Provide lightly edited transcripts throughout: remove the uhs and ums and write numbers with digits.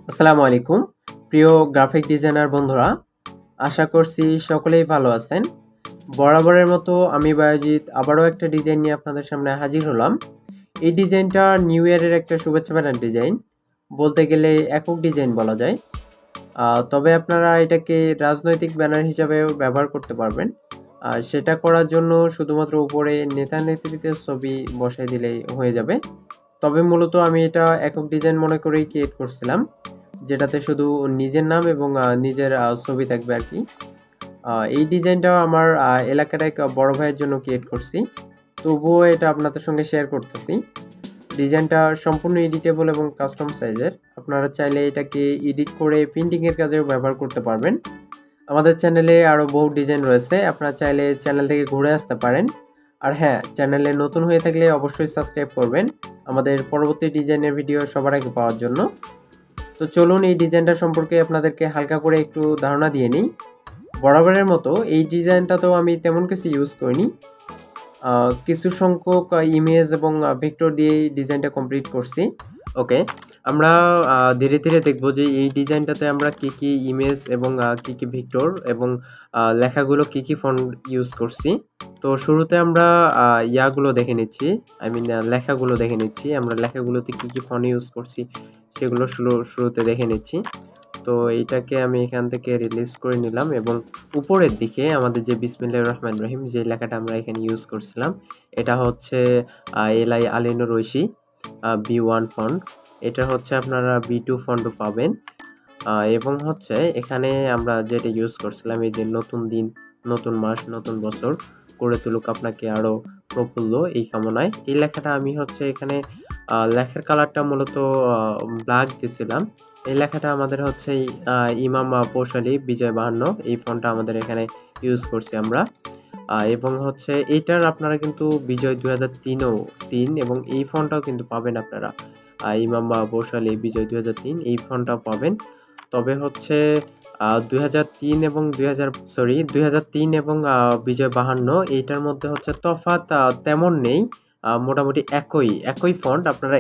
আসসালামু আলাইকুম প্রিয় গ্রাফিক ডিজাইনার বন্ধুরা, আশা করছি সকলেই ভালো আছেন। বরাবরের মতো আমি বায়োজিৎ আবারও একটা ডিজাইন নিয়ে আপনাদের সামনে হাজির হলাম। এই ডিজাইনটা নিউ ইয়ারের একটা শুভেচ্ছা ব্যানার ডিজাইন, বলতে গেলে একক ডিজাইন বলা যায়। তবে আপনারা এটাকে রাজনৈতিক ব্যানার হিসাবেও ব্যবহার করতে পারবেন। সেটা করার জন্য শুধুমাত্র উপরে নেতা নেত্রীদের ছবি বসাই দিলেই হয়ে যাবে। তবে মূলত আমি এটা একক ডিজাইন মনে করেই ক্রিয়েট করছিলাম, যেটাতে শুধু নিজের নাম এবং নিজের ছবি থাকবে আর কি। এই ডিজাইনটাও আমার এলাকার এক বড় ভাইয়ের জন্য ক্রিয়েট করছি, তবুও এটা আপনাদের সঙ্গে শেয়ার করতেছি। ডিজাইনটা সম্পূর্ণ এডিটেবল এবং কাস্টম সাইজের। আপনারা চাইলে এটাকে এডিট করে প্রিন্টিংয়ের কাজেও ব্যবহার করতে পারবেন। আমাদের চ্যানেলে আরও বহু ডিজাইন রয়েছে, আপনারা চাইলে চ্যানেল থেকে ঘুরে আসতে পারেন। আর হ্যাঁ, চ্যানেলে নতুন হয়ে থাকলে অবশ্যই সাবস্ক্রাইব করবেন আমাদের পরবর্তী ডিজাইনের ভিডিও সবার আগে পাওয়ার জন্য। তো চলুন এই ডিজাইনটা সম্পর্কে আপনাদেরকে হালকা করে একটু ধারণা দিয়ে নিই। বরাবরের মতো এই ডিজাইনটাতেও আমি তেমন কিছু ইউজ করিনি, কিছু সংখ্যক ইমেজ এবং ভেক্টর দিয়েই ডিজাইনটা কমপ্লিট করছি। ওকে, আমরা ধীরে ধীরে দেখবো যে এই ডিজাইনটাতে আমরা কি কি ইমেজ এবং কি কি ভেক্টর এবং লেখাগুলো কি কি ফন্ট ইউজ করছি। তো শুরুতে আমরা ইয়াগুলো দেখে নিচ্ছি, লেখাগুলো দেখে নিচ্ছি। আমরা লেখাগুলোতে কি কি ফন্ট ইউজ করছি সেগুলো শুরুতে দেখে নিচ্ছি। তো এইটাকে আমি এখান থেকে রিলিজ করে নিলাম এবং উপরের দিকে আমাদের যে বিসমিল্লাহির রহমানির রহিম যে লেখাটা আমরা এখানে ইউজ করছিলাম, এটা হচ্ছে LI Alinur Oishi B1 font. এটা হচ্ছে আপনারা B2 ফন্টও পাবেন। এবং হচ্ছে এখানে আমরা যেটা ইউজ করছিলাম, এই যে নতুন দিন, নতুন মাস, নতুন বছর করে তুলুক আপনাকে আরও প্রফুল্ল, এই কামনায়। এই লেখাটা আমি হচ্ছে এখানে লেখার কালারটা মূলত ব্ল্যাক দিয়েছিলাম। এই লেখাটা আমাদের হচ্ছে ইমাম পৌশালী বিজয় 52, এই ফন্টটা আমাদের এখানে ইউজ করছি আমরা। এবং হচ্ছে এইটার আপনারা কিন্তু বিজয় 2003 এবং এই ফন্টটাও কিন্তু পাবেন আপনারা। ইমাম পৌশালী বিজয় 2003 এই ফন্টটাও পাবেন। তবে হচ্ছে 2003 এবং 2003 এবং বিজয় 52 এইটার মধ্যে হচ্ছে তফাৎ তেমন নেই, মোটামুটি একই ফন্ট। আপনারা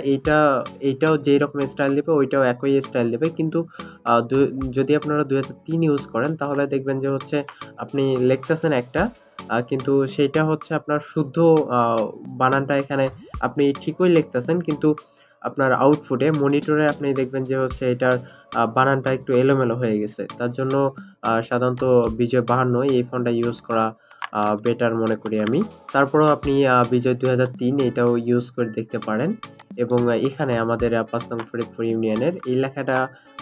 এইটাও যেই রকম স্টাইল দেবে ওইটাও একই স্টাইল দেবে, কিন্তু যদি আপনারা 2003 ইউজ করেন তাহলে দেখবেন যে হচ্ছে আপনি লিখতেছেন একটা, কিন্তু সেইটা হচ্ছে আপনার শুদ্ধ বানানটা এখানে আপনি ঠিকই লিখতেছেন, কিন্তু আপনার আউটপুটে মনিটরে আপনি দেখবেন যে হচ্ছে এটার বানানটা একটু এলোমেলো হয়ে গেছে। তার জন্য সাধারণত বিজয় 52 এই ফন্টটা ইউজ করা বেটার মনে করি আমি। তারপরেও আপনি বিজয় 2003 এটাও ইউজ করে দেখতে পারেন। এবং এখানে আমাদের 5 নং ফরিদপুর ইউনিয়নের এই লেখাটা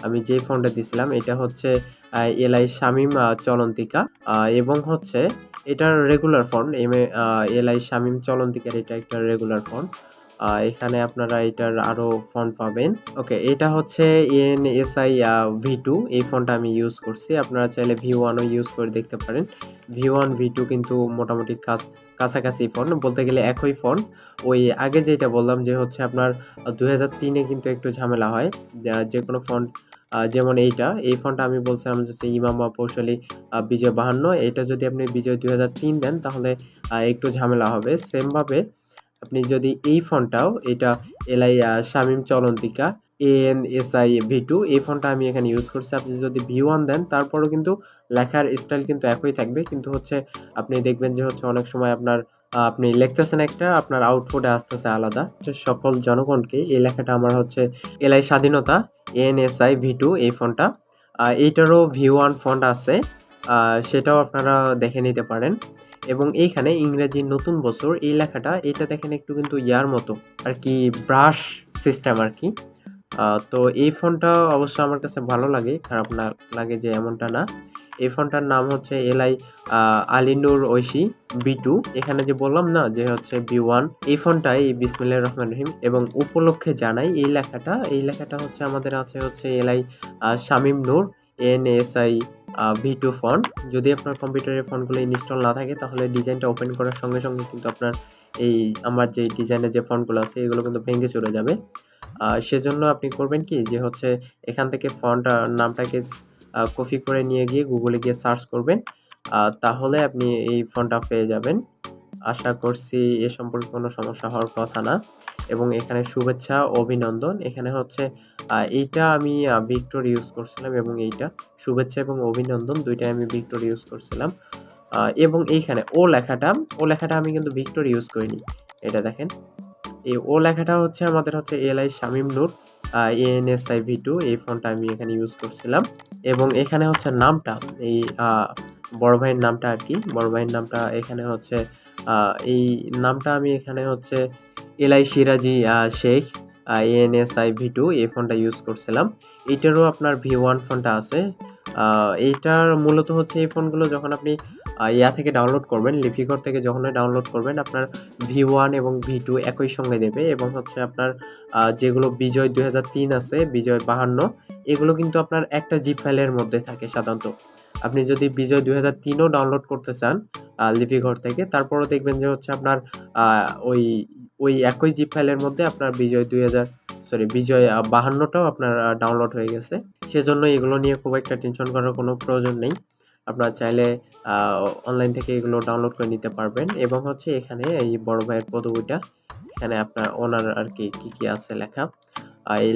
আমি যে ফন্টে দিছিলাম এটা হচ্ছে এলআই শামীম চলন্তিকা, এবং হচ্ছে এটার রেগুলার ফন্ট এলআই শামীম চলন্তিকার, এটা একটা রেগুলার ফন্ট। এখানে আপনারা এটার আরও ফন্ট পাবেন। ওকে, এটা হচ্ছে এনএসআই V2, এই ফন্টটা আমি ইউজ করছি। আপনারা চাইলে V1ও ইউজ করে দেখতে পারেন। V1 V2 কিন্তু মোটামুটি কাছাকাছি ফন্ট, বলতে গেলে একই ফন্ট। ওই আগে যেটা বললাম যে হচ্ছে আপনার 2003-এ কিন্তু একটু ঝামেলা হয় যে কোনো ফন্ট, যেমন এই ফন্টটা আমি বলছিলাম যে ইমাম পৌশালী বিজয় 52, এটা যদি আপনি বিজয় 2003 দেন তাহলে একটু ঝামেলা হবে। সেমভাবে আপনি যদি এই ফন্টটাও এটা এলআই শামীম চলন্তিকা ANSI V2 এই ফন্টটা আমি এখানে ইউজ করছি। আপনি যদি V1 দেন তারপরও কিন্তু লেখার স্টাইল কিন্তু একই থাকবে, কিন্তু হচ্ছে আপনি দেখবেন যে হচ্ছে অনেক সময় আপনি লিখতেছেন একটা, আপনার আউটপুটে আসতেছে আলাদা। সকল জনগণকে এই লেখাটা আমার হচ্ছে এলআই স্বাধীনতা ANSI V2 এই ফন্টটা। এইটারও V1 ফন্ট আছে, সেটাও আপনারা দেখে নিতে পারেন। এবং এইখানে ইংরেজি নতুন বছর এই লেখাটা, এটা দেখেন একটু কিন্তু ইয়ার মতো আর কি, ব্রাশ সিস্টেম আর কি। তো এই ফন্টটা অবশ্য আমার কাছে ভালো লাগে, খারাপ না লাগে যে এমনটা না। এই ফন্টটার নাম হচ্ছে এলআই আলিনুর ঐশী B2। এখানে যে বললাম না যে হচ্ছে B1, এই ফন্টটাই বিসমিল্লাহির রহমানির রহিম। এবং উপলক্ষে জানাই এই লেখাটা হচ্ছে আমাদের আছে হচ্ছে এলআই শামীম নূর ANSI V2 ফন্ট। যদি আপনার কম্পিউটারে ফন্টগুলো ইনস্টল না থাকে তাহলে ডিজাইনটা ওপেন করার সঙ্গে সঙ্গে কিন্তু আপনার আমার যে ডিজাইনের যে ফন্টগুলো আছে এগুলো কিন্তু ভেঙে চলে যাবে। সেজন্য আপনি করবেন কি, যে হচ্ছে এখান থেকে ফন্ট নামটাকে কপি করে নিয়ে গিয়ে গুগলে গিয়ে সার্চ করবেন, তাহলে আপনি এই ফন্টটা পেয়ে যাবেন। আশা করছি এ সম্পর্কে কোনো সমস্যা হওয়ার কথা না। এবং এখানে শুভেচ্ছা অভিনন্দন, এখানে হচ্ছে এইটা আমি ভিক্টর ইউজ করছিলাম এবং এইটা শুভেচ্ছা এবং অভিনন্দন দুইটাই আমি ভিক্টর ইউজ করছিলাম। এবং এইখানে ও লেখাটা আমি কিন্তু ভিক্টর ইউজ করিনি। এটা দেখেন, এই ও লেখাটা হচ্ছে আমাদের হচ্ছে এলআই শামীম নূর ANSIV2 এই ফন্টটা আমি এখানে ইউজ করছিলাম। এবং এখানে হচ্ছে নামটা এই বড় ভাইয়ের নামটা আর কি, বড় ভাইয়ের নামটা এখানে হচ্ছে এই নামটা আমি এখানে হচ্ছে এলআই সিরাজি শেখ ANSIV2 এই ফন্টটা ইউজ করছিলাম। এইটারও আপনার V1 ফন্টটা আছে। এইটার মূলত হচ্ছে এই ফোনগুলো যখন আপনি ইয়া থেকে ডাউনলোড করবেন, লিপিঘর থেকে যখনই ডাউনলোড করবেন আপনার V1 এবং V2 একই সঙ্গে দেবে। এবং হচ্ছে আপনার যেগুলো বিজয় 2003 আছে, বিজয় 52 এগুলো কিন্তু আপনার একটা জিপ ফাইলের মধ্যে থাকে সাধারণত। আপনি যদি বিজয় 2003ও ডাউনলোড করতে চান লিপিঘর থেকে, তারপরও দেখবেন যে হচ্ছে আপনার ওই ওই একই জিপ ফাইলের মধ্যে আপনার বিজয় 52টাও আপনার ডাউনলোড হয়ে গেছে। সেজন্য এগুলো নিয়ে খুব একটা টেনশন করার কোনো প্রয়োজন নেই। আপনারা চাইলে অনলাইন থেকে এগুলো ডাউনলোড করে নিতে পারবেন। এবং হচ্ছে এখানে এই বড় ভাইয়ের পদবিটা, এখানে আপনার ওনার আর কি আছে লেখা। এই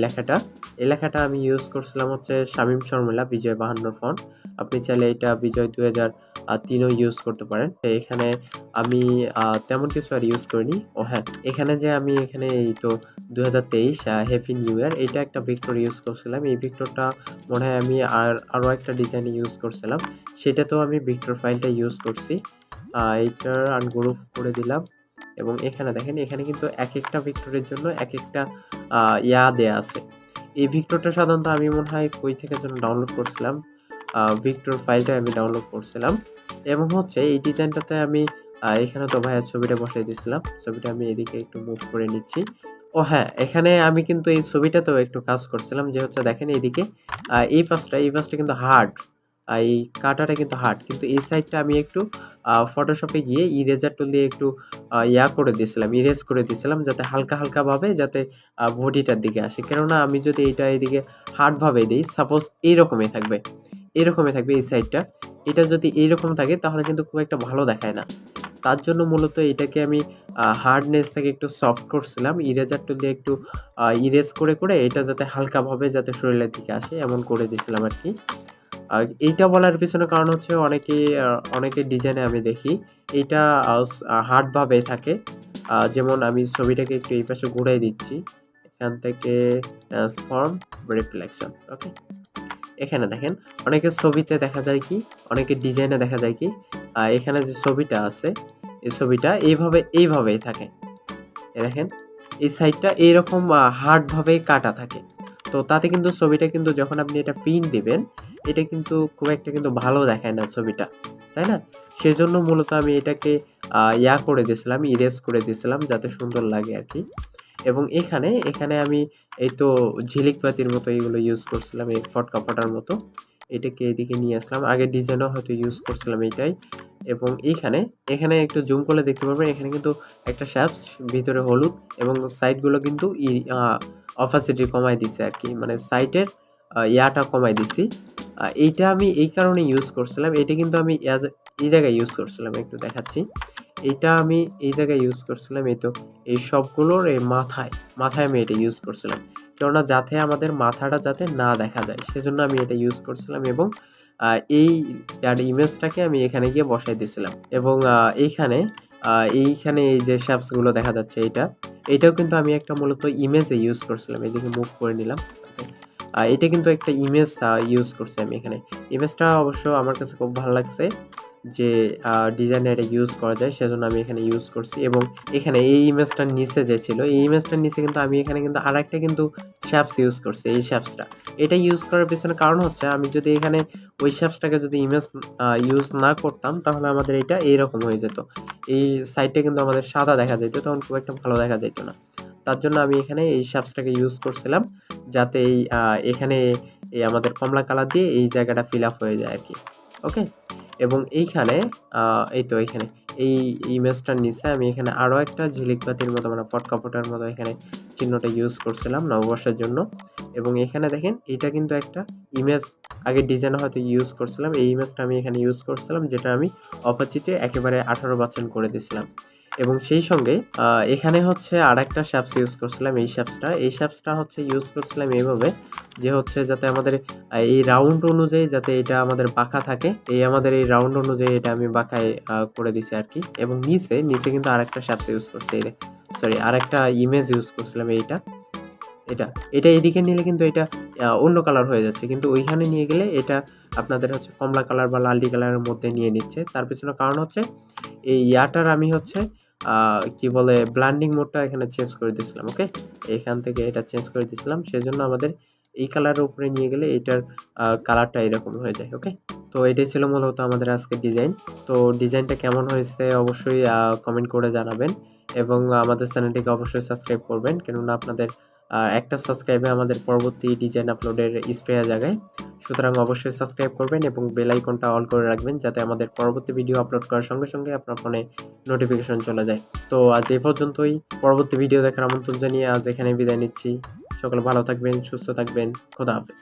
লেখাটা আমি ইউজ করছিলাম হচ্ছে শামীম শর্মিলা বিজয় 52 ফন্ট। আপনি চাইলে এটা বিজয় 2003ও ইউজ করতে পারেন। এখানে আমি তেমন কিছু আর ইউজ করিনি। ও হ্যাঁ, এখানে যে আমি এখানে এই তো 2023 হ্যাপি নিউ ইয়ার এটা একটা ভিক্টর ইউজ করছিলাম। এই ভিক্টরটা মনে হয় আমি আরও একটা ডিজাইন ইউজ করছিলাম, সেটাতেও আমি ভিক্টর ফাইলটা ইউজ করছি। এইটার আনগ্রুপ করে দিলাম। এবং এখানে দেখেন, এখানে কিন্তু এক একটা ভিক্টরের জন্য এক একটা ইয়া দেয়া আছে। এই ভিক্টরটা সাধারণত আমি মনে হয় কই থেকে যেন ডাউনলোড করছিলাম, ভিক্টর ফাইলটা আমি ডাউনলোড করছিলাম। এবং হচ্ছে এই ডিজাইনটাতে আমি এখানে তো ভাইয়ের ছবিটা বসিয়ে দিয়েছিলাম, ছবিটা আমি এদিকে একটু মুভ করে নিচ্ছি। ও হ্যাঁ, এখানে আমি কিন্তু এই ছবিটাতেও একটু কাজ করছিলাম, যে হচ্ছে দেখেন এইদিকে এই পাশটা কিন্তু হার্ড, এই কাটাটা কিন্তু হার্ড, কিন্তু এই সাইডটা আমি একটু ফটোশপে গিয়ে ইরেজার টুল দিয়ে একটু ইরেজ করে দিয়েছিলাম যাতে হালকা হালকা ভাবে যাতে বডিটার দিকে আসে। কেননা আমি যদি এইটা এইদিকে হার্ড ভাবে দিই, সাপোজ এইরকমই থাকবে এই সাইডটা, এটা যদি এইরকম থাকে তাহলে কিন্তু খুব একটা ভালো দেখায় না। তার জন্য মূলত এটাকে আমি হার্ডনেস থেকে একটু সফট করছিলাম, ইরেজার টুল দিয়ে একটু ইরেজ করে এটা যাতে হালকাভাবে যাতে শরীরের দিকে আসে এমন করে দিয়েছিলাম আর কি। এইটা বলার পিছনে কারণ হচ্ছে অনেকের ডিজাইনে আমি দেখি এইটা হার্ডভাবে থাকে। যেমন আমি ছবিটাকে একটু এই পাশে ঘুরাই দিচ্ছি, এখান থেকে ট্রান্সফর্ম রিফ্লেকশন। ওকে, এখানে দেখেন অনেকের ছবিতে দেখা যায় কি, অনেকের ডিজাইনে দেখা যায় কি, এখানে যে ছবিটা আছে এই ছবিটা এইভাবেই থাকে। দেখেন এই সাইডটা এইরকম হার্ডভাবেই কাটা থাকে। তো তাতে কিন্তু ছবিটা কিন্তু যখন আপনি এটা প্রিন্ট দিবেন, এটা কিন্তু খুব একটা কিন্তু ভালো দেখায় না ছবিটা, তাই না? সেজন্য মূলত আমি এটাকে করে দিয়েছিলাম, ইরেজ করে দিয়েছিলাম যাতে সুন্দর লাগে আর কি। এবং এখানে আমি এই তো ঝিলিক বাতির মতো এগুলো ইউজ করছিলাম, এই ফটকা ফটার মতো। এটাকে এদিকে নিয়ে আসলাম, আগের ডিজাইনও হয়তো ইউজ করছিলাম এইটাই। এবং এখানে একটু জুম করলে দেখতে পারবেন এখানে কিন্তু একটা শ্যাপস, ভিতরে হলুদ, এবং সাইডগুলো কিন্তু অপাসিটি কমাই দিছে আর কি, মানে সাইটের ইয়াটা কমাই দিছি। এইটা আমি এই কারণে ইউজ করছিলাম, এটা কিন্তু আমি এই জায়গায় ইউজ করছিলাম, একটু দেখাচ্ছি। এইটা আমি এই জায়গায় ইউজ করছিলাম, এই তো এই সবগুলোর এই মাথায় আমি এটা ইউজ করছিলাম, কেননা যাতে আমাদের মাথাটা যাতে না দেখা যায় সেজন্য আমি এটা ইউজ করছিলাম। এবং এই ইমেজটাকে আমি এখানে গিয়ে বসাই দিয়েছিলাম। এবং এইখানে এই যে শ্যাপসগুলো দেখা যাচ্ছে এটাও কিন্তু আমি একটা মূলত ইমেজে ইউজ করছিলাম। এদিকে মুভ করে নিলাম। এটা কিন্তু একটা ইমেজ ইউজ করছি আমি এখানে। ইমেজটা অবশ্য আমার কাছে খুব ভালো লাগছে যে ডিজাইনে এটা ইউজ করা যায়, সেজন্য আমি এখানে ইউজ করছি। এবং এখানে এই ইমেজটার নিচে যে ছিল, এই ইমেজটার নিচে কিন্তু আমি এখানে কিন্তু আরেকটা কিন্তু শ্যাপস ইউজ করছি। এই শ্যাপসটা এটা ইউজ করার পিছনে কারণ হচ্ছে, আমি যদি এখানে ওই শ্যাপসটাকে যদি ইমেজ ইউজ না করতাম তাহলে আমাদের এটা এইরকম হয়ে যেত, এই সাইডটা কিন্তু আমাদের সাদা দেখা যেত, তখন খুব একটা ভালো দেখা যেত না। তার জন্য আমি এখানে এই শ্যাপসটাকে ইউজ করছিলাম যাতে এখানে এই আমাদের কমলা কালার দিয়ে এই জায়গাটা ফিল আপ হয়ে যায় আর কি। ওকে, এবং এইখানে এখানে এই ইমেজটার নিচে আমি এখানে আরও একটা ঝিলিক বাতির মতো, মানে ফটকা ফোটার মতো এখানে চিহ্নটা ইউজ করছিলাম নববর্ষের জন্য। এবং এখানে দেখেন এটা কিন্তু একটা ইমেজ, আগের ডিজাইন হয়তো ইউজ করছিলাম, এই ইমেজটা আমি এখানে ইউজ করছিলাম, যেটা আমি অপাসিটি একেবারে 18% করে দিয়েছিলাম। এবং সেই সঙ্গে এখানে হচ্ছে আরেকটা শ্যাপস ইউজ করছিলাম। এই শ্যাপসটা হচ্ছে ইউজ করছিলাম এইভাবে যে হচ্ছে যাতে আমাদের এই রাউন্ড অনুযায়ী যাতে এটা আমাদের বাঁকা থাকে, আমাদের এই রাউন্ড অনুযায়ী এটা আমি বাঁকায় করে দিছি আর কি। এবং নিচে কিন্তু আরেকটা শ্যাপস ইউজ করছি, সরি আরেকটা ইমেজ ইউজ করছিলাম। এটা এদিকে নিলে কিন্তু এটা অন্য কালার হয়ে যাচ্ছে, কিন্তু ওইখানে নিয়ে গেলে এটা আপনাদের হচ্ছে কমলা কালার বা লালটি কালারের মধ্যে নিয়ে নিচ্ছে। তার পেছনে কারণ হচ্ছে এই ইয়াটার আমি হচ্ছে কি বলে ব্লান্ডিং মোডটা এখানে চেঞ্জ করে দিয়েছিলাম। ওকে, এখান থেকে এটা চেঞ্জ করে দিয়েছিলাম, সেজন্য আমাদের এই কালারের উপরে নিয়ে গেলে এটার কালারটা এরকম হয়ে যায়। ওকে, তো এটাই ছিল মূলত আমাদের আজকের ডিজাইন। তো ডিজাইনটা কেমন হয়েছে অবশ্যই কমেন্ট করে জানাবেন এবং আমাদের চ্যানেলটিকে অবশ্যই সাবস্ক্রাইব করবেন, কেননা আপনাদের একটা সাবস্ক্রাইবে আমাদের পরবর্তী ডিজাইন আপলোডের স্প্রেয়া জায়গায়। সুতরাং অবশ্যই সাবস্ক্রাইব করবেন এবং বেল আইকনটা অল করে রাখবেন যাতে আমাদের পরবর্তী ভিডিও আপলোড করার সঙ্গে সঙ্গে আপনার ফোনে নোটিফিকেশন চলে যায়। তো আজ এই পর্যন্তই, পরবর্তী ভিডিও দেখার আমন্ত্রণ জানিয়ে আজ এখানে বিদায় নিচ্ছি। সকলে ভালো থাকবেন, সুস্থ থাকবেন, খোদা হাফেজ।